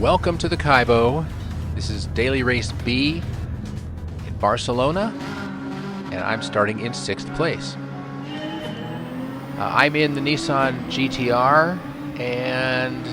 Welcome to the Kaibo. This is daily race B in Barcelona, and I'm starting in 6th place. I'm in the Nissan GTR, and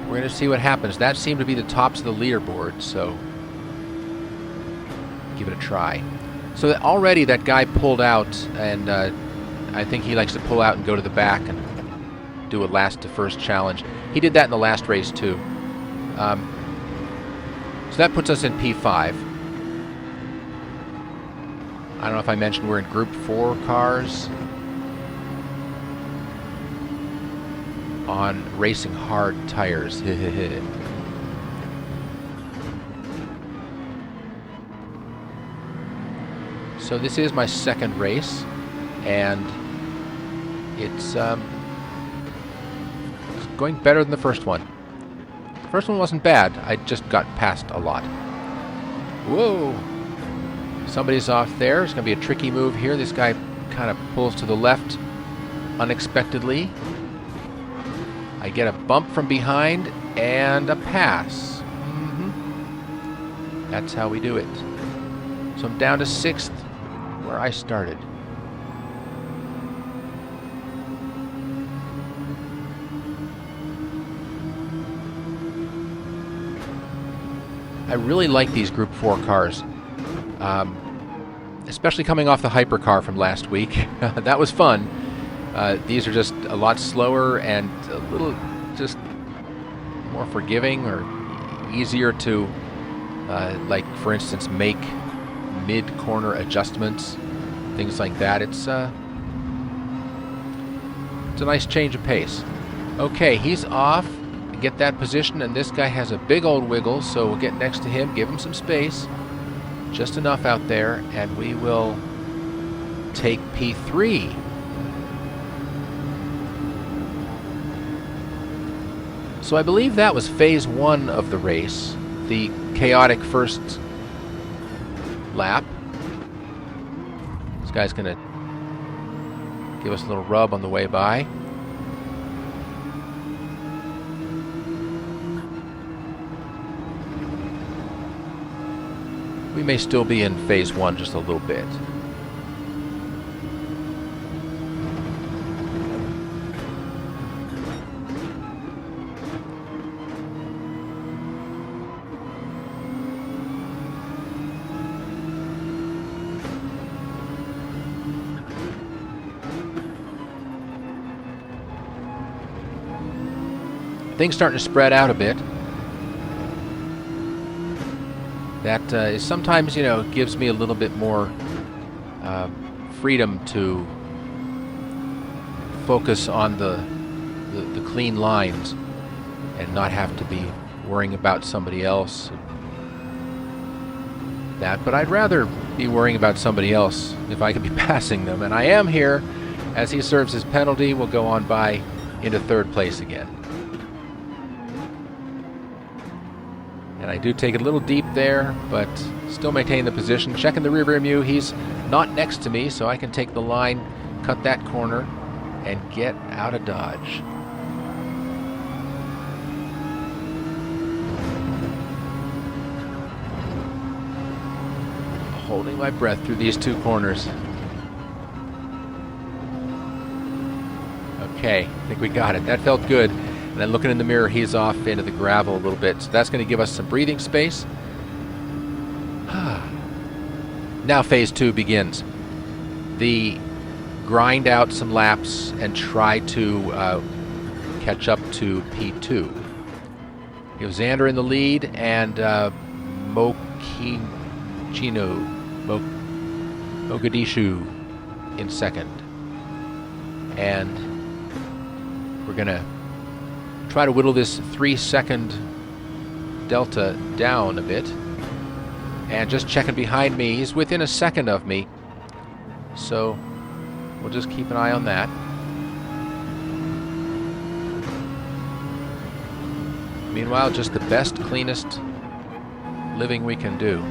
we're going to see what happens. That seemed to be the tops of the leaderboard, so give it a try. So already that guy pulled out, and I think he likes to pull out and go to the back and do a last to first challenge. He did that in the last race too. So that puts us in P5. I don't know if I mentioned we're in Group 4 cars on racing hard tires. So this is my second race, and it's going better than the first one. The first one wasn't bad. I just got passed a lot. Whoa! Somebody's off there. It's going to be a tricky move here. This guy kind of pulls to the left unexpectedly. I get a bump from behind and a pass. That's how we do it. So I'm down to 6th, where I started. I really like these Group 4 cars, especially coming off the hypercar from last week. That was fun. These are just a lot slower and a little just more forgiving, or easier to, like for instance, make mid-corner adjustments, things like that. It's a nice change of pace. Okay, he's off. Get that position, and this guy has a big old wiggle, so we'll get next to him, give him some space, just enough out there, and we will take P3. So I believe that was phase 1 of the race, the chaotic first lap. This guy's gonna give us a little rub on the way by. We may still be in phase 1 just a little bit. Things starting to spread out a bit. That is sometimes, gives me a little bit more freedom to focus on the clean lines and not have to be worrying about somebody else. But I'd rather be worrying about somebody else if I could be passing them, and I am here. As he serves his penalty, we'll go on by into 3rd place again. And I do take it a little deep there, but still maintain the position. Checking the rearview mirror, he's not next to me, so I can take the line, cut that corner, and get out of Dodge. Holding my breath through these 2 corners. Okay, I think we got it. That felt good. And then looking in the mirror, he's off into the gravel a little bit. So that's going to give us some breathing space. Now phase 2 begins. The grind out some laps and try to catch up to P2. You have Xander in the lead and Mogadishu in 2nd. And we're going to try to whittle this 3-second delta down a bit. And just checking behind me, he's within a second of me, so we'll just keep an eye on that. Meanwhile, just the best, cleanest living we can do.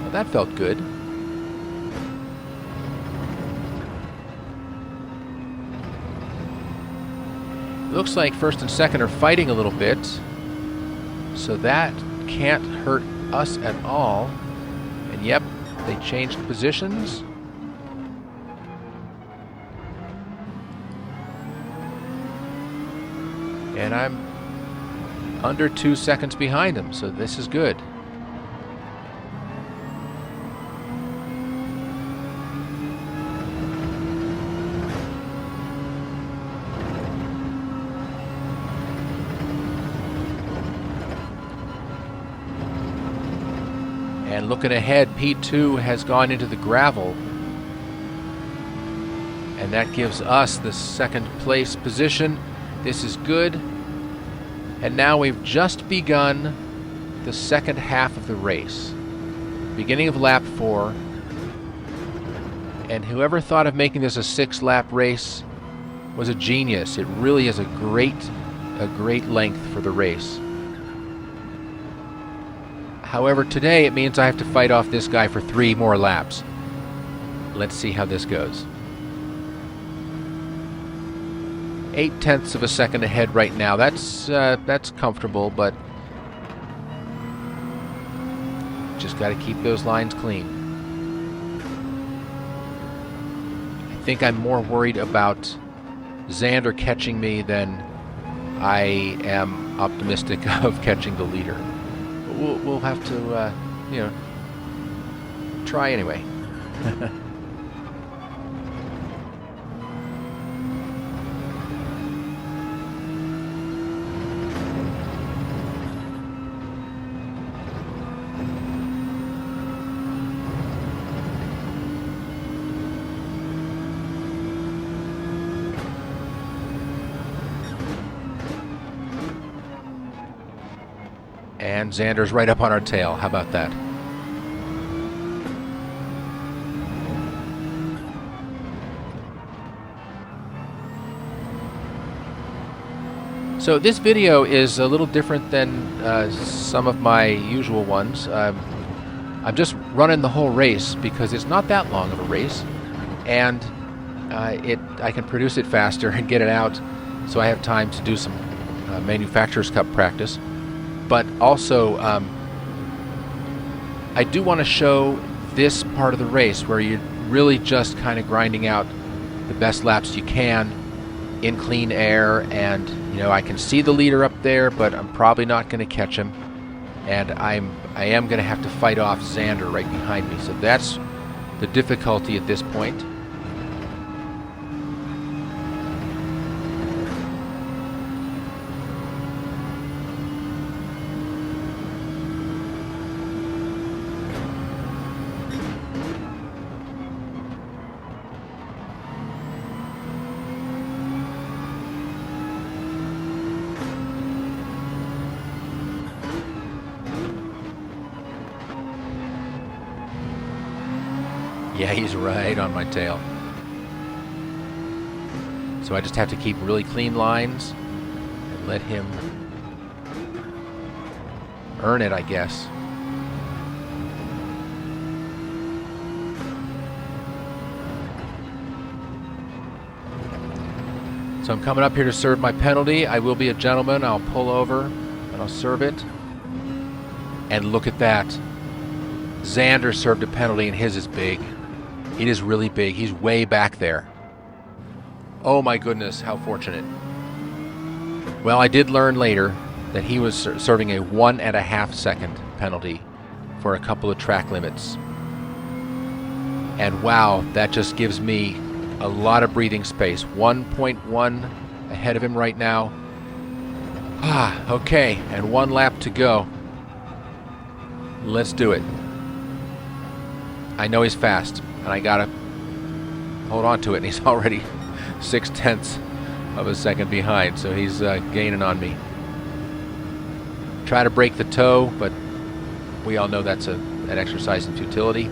Well, that felt good. Looks like first and second are fighting a little bit, so that can't hurt us at all. And yep, they changed positions. And I'm under 2 seconds behind them, so this is good. And looking ahead, P2 has gone into the gravel, and that gives us the second place position. This is good. And now we've just begun the second half of the race. Beginning of lap 4. And whoever thought of making this a 6-lap race was a genius. It really is a great length for the race. However, today it means I have to fight off this guy for 3 more laps. Let's see how this goes. 0.8 of a second ahead right now. That's comfortable, but just got to keep those lines clean. I think I'm more worried about Xander catching me than I am optimistic of catching the leader. But we'll have to, try anyway. And Xander's right up on our tail. How about that? So this video is a little different than some of my usual ones. I'm just running the whole race because it's not that long of a race, and I can produce it faster and get it out, so I have time to do some Manufacturers Cup practice. But also, I do want to show this part of the race where you're really just kind of grinding out the best laps you can in clean air. And, I can see the leader up there, but I'm probably not going to catch him. And I am going to have to fight off Xander right behind me. So that's the difficulty at this point. Yeah, he's right on my tail. So I just have to keep really clean lines and let him earn it, I guess. So I'm coming up here to serve my penalty. I will be a gentleman. I'll pull over and I'll serve it. And look at that. Xander served a penalty and his is big. It is really big. He's way back there. Oh my goodness, how fortunate. Well, I did learn later that he was serving a 1.5 second penalty for a couple of track limits. And wow, that just gives me a lot of breathing space. 1.1 ahead of him right now. Okay, and 1 lap to go. Let's do it. I know he's fast, and I gotta hold on to it, and he's already 0.6 of a second behind, so he's gaining on me. Try to break the toe, but we all know that's an exercise in futility.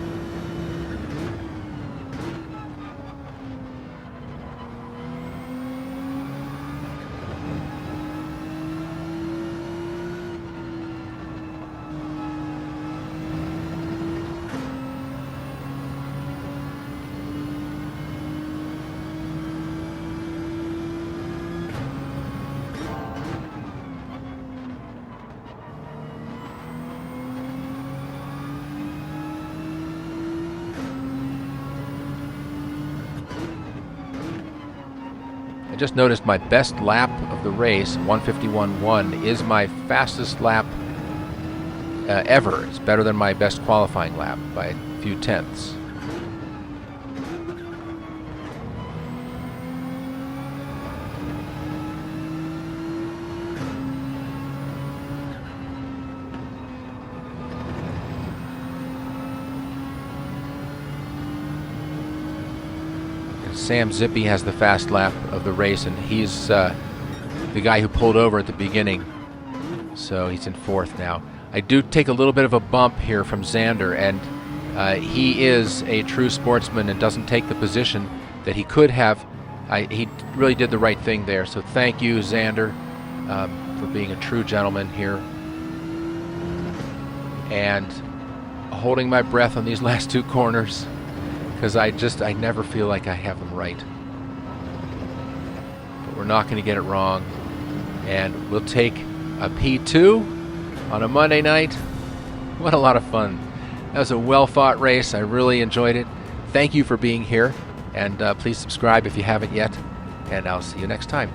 I just noticed my best lap of the race, 151.1, is my fastest lap ever. It's better than my best qualifying lap by a few tenths. Sam Zippy has the fast lap of the race, and he's the guy who pulled over at the beginning, so he's in fourth now. I do take a little bit of a bump here from Xander, and he is a true sportsman and doesn't take the position that he could have. He really did the right thing there, so thank you, Xander, for being a true gentleman here. And holding my breath on these last two corners, because I never feel like I have them right. But we're not going to get it wrong. And we'll take a P2 on a Monday night. What a lot of fun. That was a well-fought race. I really enjoyed it. Thank you for being here. And please subscribe if you haven't yet. And I'll see you next time.